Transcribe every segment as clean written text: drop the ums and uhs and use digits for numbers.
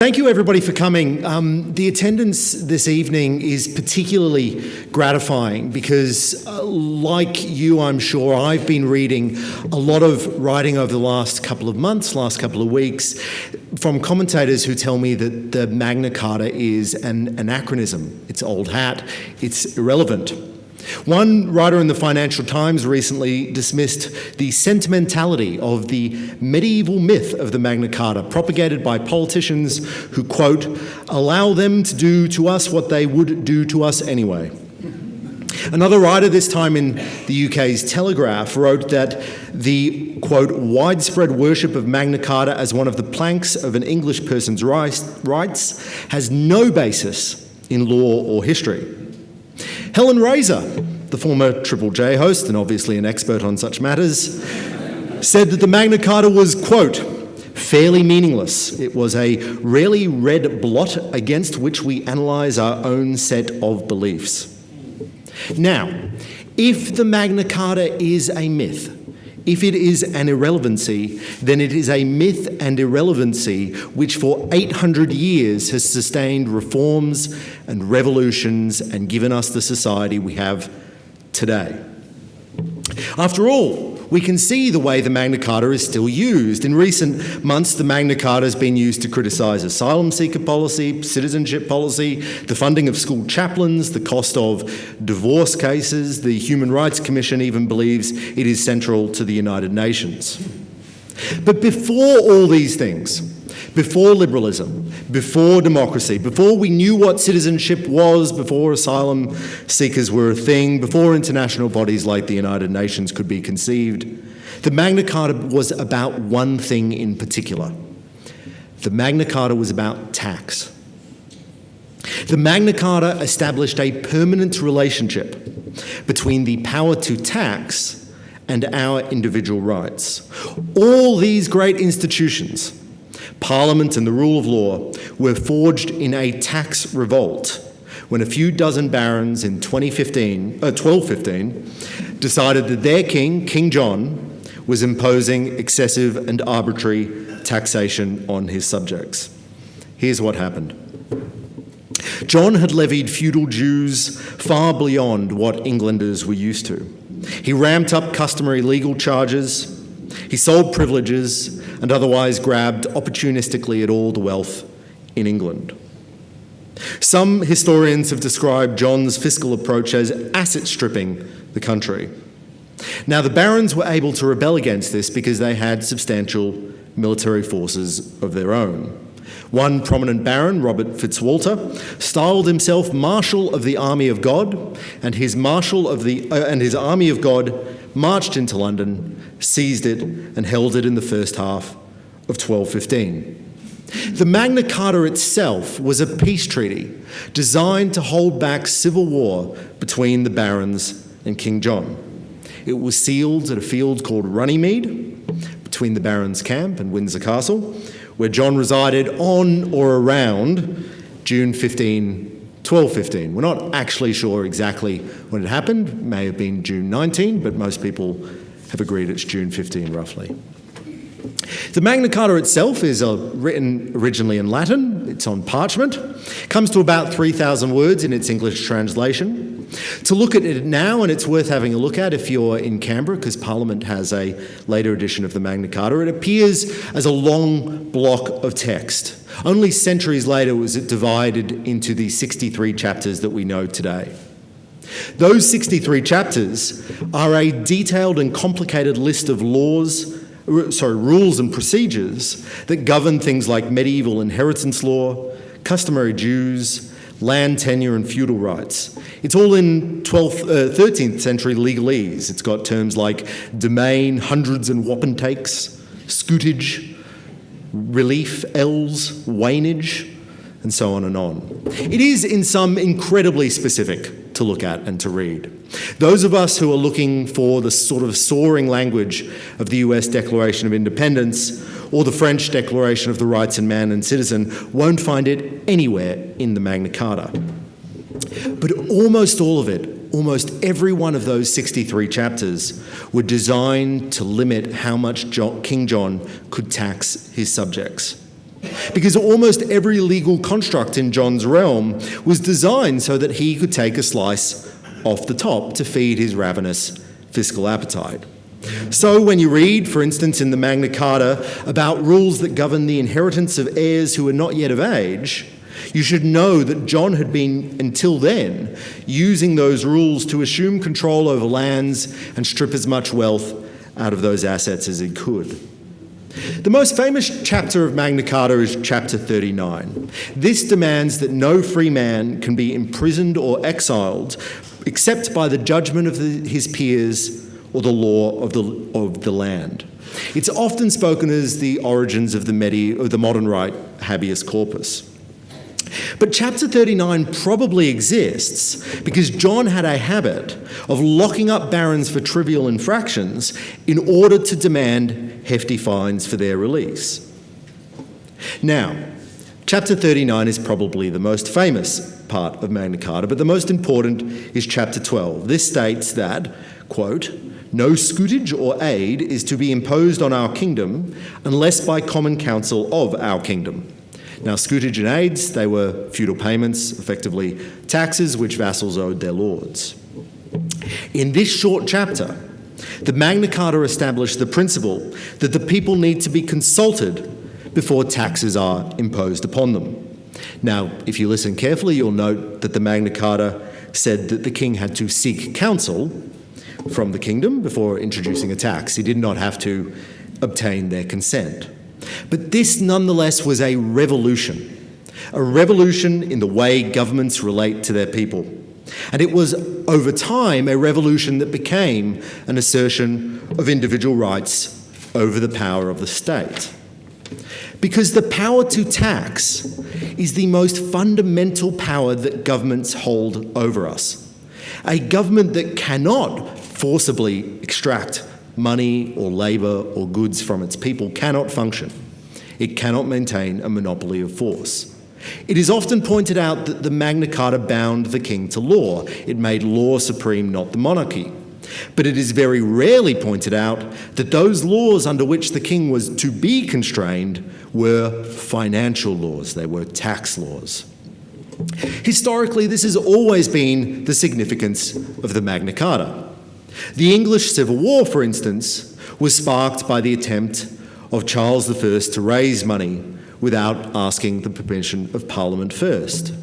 Thank you, everybody, for coming. The attendance this evening is particularly gratifying because, like you, I'm sure, I've been reading a lot of writing over the last couple of months, last couple of weeks, from commentators who tell me that the Magna Carta is an anachronism. It's old hat. It's irrelevant. One writer in the Financial Times recently dismissed the sentimentality of the medieval myth of the Magna Carta, propagated by politicians who, quote, allow them to do to us what they would do to us anyway. Another writer, this time in the UK's Telegraph, wrote that the, quote, widespread worship of Magna Carta as one of the planks of an English person's rights has no basis in law or history. Helen Razor, the former Triple J host and obviously an expert on such matters, said that the Magna Carta was, quote, fairly meaningless. It was a rarely read blot against which we analyse our own set of beliefs. Now, if the Magna Carta is a myth, if it is an irrelevancy, then it is a myth and irrelevancy which for 800 years has sustained reforms and revolutions and given us the society we have today. After all, we can see the way the Magna Carta is still used. In recent months, the Magna Carta has been used to criticise asylum seeker policy, citizenship policy, the funding of school chaplains, the cost of divorce cases. The Human Rights Commission even believes it is central to the United Nations. But before all these things, before liberalism, before democracy, before we knew what citizenship was, before asylum seekers were a thing, before international bodies like the United Nations could be conceived, the Magna Carta was about one thing in particular. The Magna Carta was about tax. The Magna Carta established a permanent relationship between the power to tax and our individual rights. All these great institutions, Parliament and the rule of law, were forged in a tax revolt when a few dozen barons in 1215 decided that their king, King John, was imposing excessive and arbitrary taxation on his subjects. Here's what happened. John had levied feudal dues far beyond what Englanders were used to. He ramped up customary legal charges, he sold privileges, and otherwise grabbed opportunistically at all the wealth in England. Some historians have described John's fiscal approach as asset stripping the country. Now, the barons were able to rebel against this because they had substantial military forces of their own. One prominent baron, Robert Fitzwalter, styled himself Marshal of the Army of God, and his Army of God marched into London, seized it, and held it in the first half of 1215. The Magna Carta itself was a peace treaty designed to hold back civil war between the barons and King John. It was sealed at a field called Runnymede, between the barons' camp and Windsor Castle, where John resided on or around June 1215. We're not actually sure exactly when it happened. It may have been June 19, but most people have agreed it's June 15, roughly. The Magna Carta itself is written originally in Latin. It's on parchment. It comes to about 3,000 words in its English translation. To look at it now, and it's worth having a look at if you're in Canberra, because Parliament has a later edition of the Magna Carta, it appears as a long block of text. Only centuries later was it divided into the 63 chapters that we know today. Those 63 chapters are a detailed and complicated list of rules and procedures that govern things like medieval inheritance law, customary dues, land tenure and feudal rights. It's all in 13th century legalese. It's got terms like domain, hundreds and wapentakes, scutage, relief, ells, wainage, and so on and on. It is in some incredibly specific to look at and to read. Those of us who are looking for the sort of soaring language of the US Declaration of Independence or the French Declaration of the Rights of Man and Citizen won't find it anywhere in the Magna Carta. But almost all of it, almost every one of those 63 chapters, were designed to limit how much King John could tax his subjects. because almost every legal construct in John's realm was designed so that he could take a slice off the top to feed his ravenous fiscal appetite. So when you read, for instance, in the Magna Carta about rules that govern the inheritance of heirs who are not yet of age, you should know that John had been, until then, using those rules to assume control over lands and strip as much wealth out of those assets as he could. The most famous chapter of Magna Carta is chapter 39. This demands that no free man can be imprisoned or exiled except by the judgment of his peers or the law of the land. It's often spoken as the origins of the modern right habeas corpus. But chapter 39 probably exists because John had a habit of locking up barons for trivial infractions in order to demand hefty fines for their release. Now, chapter 39 is probably the most famous part of Magna Carta, but the most important is chapter 12. This states that, quote, "No scutage or aid is to be imposed on our kingdom unless by common counsel of our kingdom." Now, scutage and aids, they were feudal payments, effectively taxes which vassals owed their lords. In this short chapter, the Magna Carta established the principle that the people need to be consulted before taxes are imposed upon them. Now, if you listen carefully, you'll note that the Magna Carta said that the king had to seek counsel from the kingdom before introducing a tax. He did not have to obtain their consent. But this nonetheless was a revolution in the way governments relate to their people. And it was, over time, a revolution that became an assertion of individual rights over the power of the state. Because the power to tax is the most fundamental power that governments hold over us. A government that cannot forcibly extract money or labour or goods from its people cannot function. It cannot maintain a monopoly of force. It is often pointed out that the Magna Carta bound the king to law. It made law supreme, not the monarchy. But it is very rarely pointed out that those laws under which the king was to be constrained were financial laws. They were tax laws. Historically, this has always been the significance of the Magna Carta. The English Civil War, for instance, was sparked by the attempt of Charles I to raise money without asking the permission of Parliament first.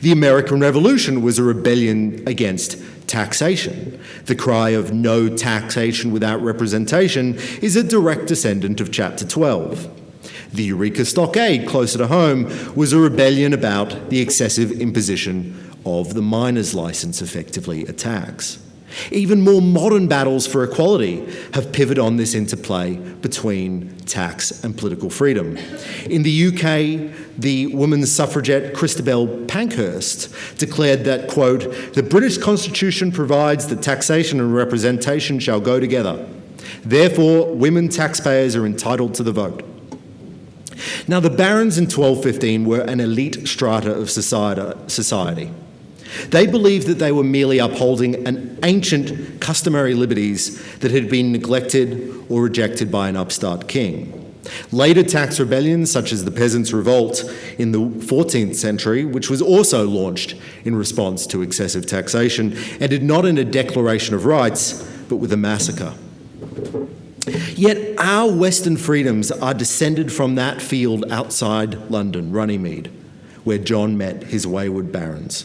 The American Revolution was a rebellion against taxation. The cry of no taxation without representation is a direct descendant of chapter 12. The Eureka Stockade, closer to home, was a rebellion about the excessive imposition of the miner's license, effectively a tax. Even more modern battles for equality have pivoted on this interplay between tax and political freedom. In the UK, the women's suffragette Christabel Pankhurst declared that, quote, "The British Constitution provides that taxation and representation shall go together. Therefore, women taxpayers are entitled to the vote." Now, the barons in 1215 were an elite strata of society. They believed that they were merely upholding an ancient customary liberties that had been neglected or rejected by an upstart king. Later tax rebellions, such as the Peasants' Revolt in the 14th century, which was also launched in response to excessive taxation, ended not in a declaration of rights, but with a massacre. Yet our Western freedoms are descended from that field outside London, Runnymede, where John met his wayward barons.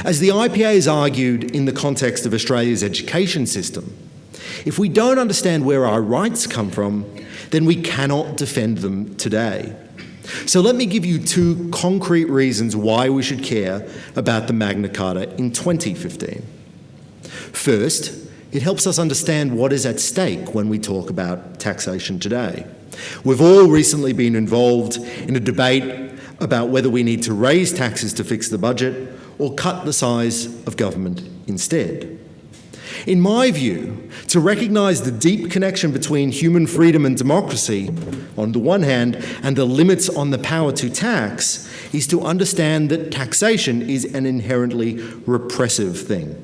As the IPA has argued in the context of Australia's education system, if we don't understand where our rights come from, then we cannot defend them today. So let me give you two concrete reasons why we should care about the Magna Carta in 2015. First, it helps us understand what is at stake when we talk about taxation today. We've all recently been involved in a debate about whether we need to raise taxes to fix the budget or cut the size of government instead. In my view, to recognise the deep connection between human freedom and democracy, on the one hand, and the limits on the power to tax, is to understand that taxation is an inherently repressive thing.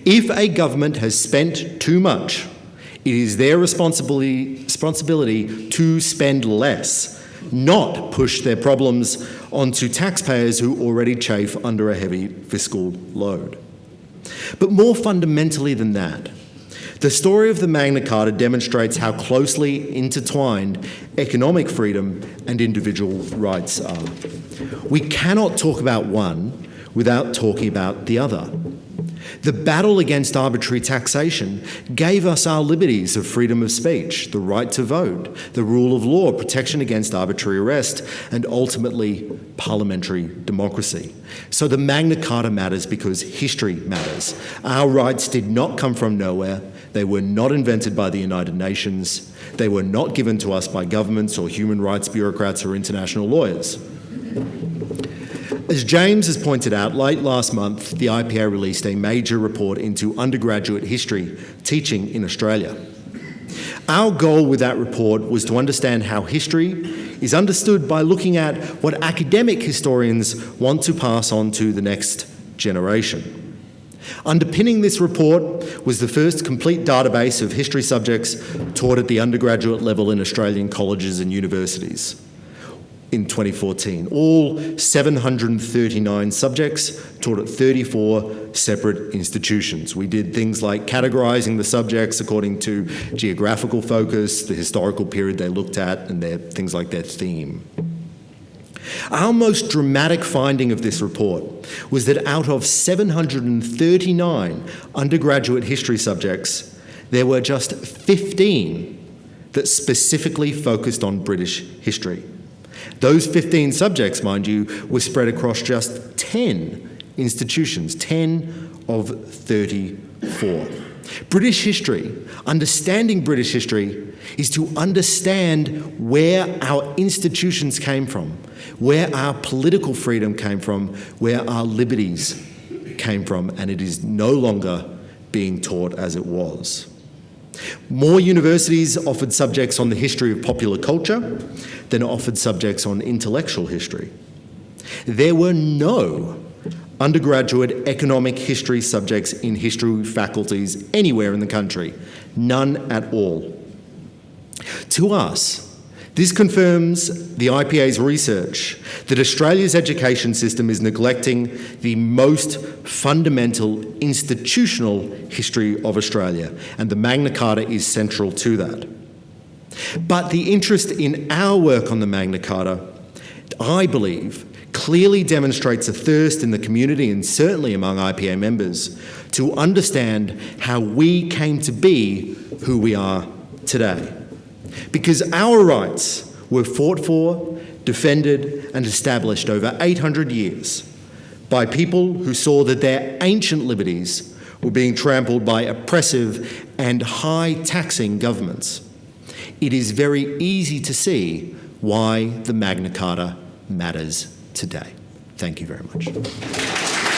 If a government has spent too much, It is their responsibility to spend less, not push their problems onto taxpayers who already chafe under a heavy fiscal load. But more fundamentally than that, the story of the Magna Carta demonstrates how closely intertwined economic freedom and individual rights are. We cannot talk about one without talking about the other. The battle against arbitrary taxation gave us our liberties of freedom of speech, the right to vote, the rule of law, protection against arbitrary arrest, and ultimately parliamentary democracy. So the Magna Carta matters because history matters. Our rights did not come from nowhere. They were not invented by the United Nations. They were not given to us by governments or human rights bureaucrats or international lawyers. As James has pointed out, late last month, the IPA released a major report into undergraduate history teaching in Australia. Our goal with that report was to understand how history is understood by looking at what academic historians want to pass on to the next generation. Underpinning this report was the first complete database of history subjects taught at the undergraduate level in Australian colleges and universities in 2014. All 739 subjects taught at 34 separate institutions. We did things like categorising the subjects according to geographical focus, the historical period they looked at, and things like their theme. Our most dramatic finding of this report was that out of 739 undergraduate history subjects, there were just 15 that specifically focused on British history. Those 15 subjects, mind you, were spread across just 10 institutions, 10 of 34. British history, understanding British history, is to understand where our institutions came from, where our political freedom came from, where our liberties came from, and it is no longer being taught as it was. More universities offered subjects on the history of popular culture than offered subjects on intellectual history. There were no undergraduate economic history subjects in history faculties anywhere in the country, none at all. To us, this confirms the IPA's research that Australia's education system is neglecting the most fundamental institutional history of Australia, and the Magna Carta is central to that. But the interest in our work on the Magna Carta, I believe, clearly demonstrates a thirst in the community and certainly among IPA members to understand how we came to be who we are today. Because our rights were fought for, defended, and established over 800 years by people who saw that their ancient liberties were being trampled by oppressive and high-taxing governments. It is very easy to see why the Magna Carta matters today. Thank you very much.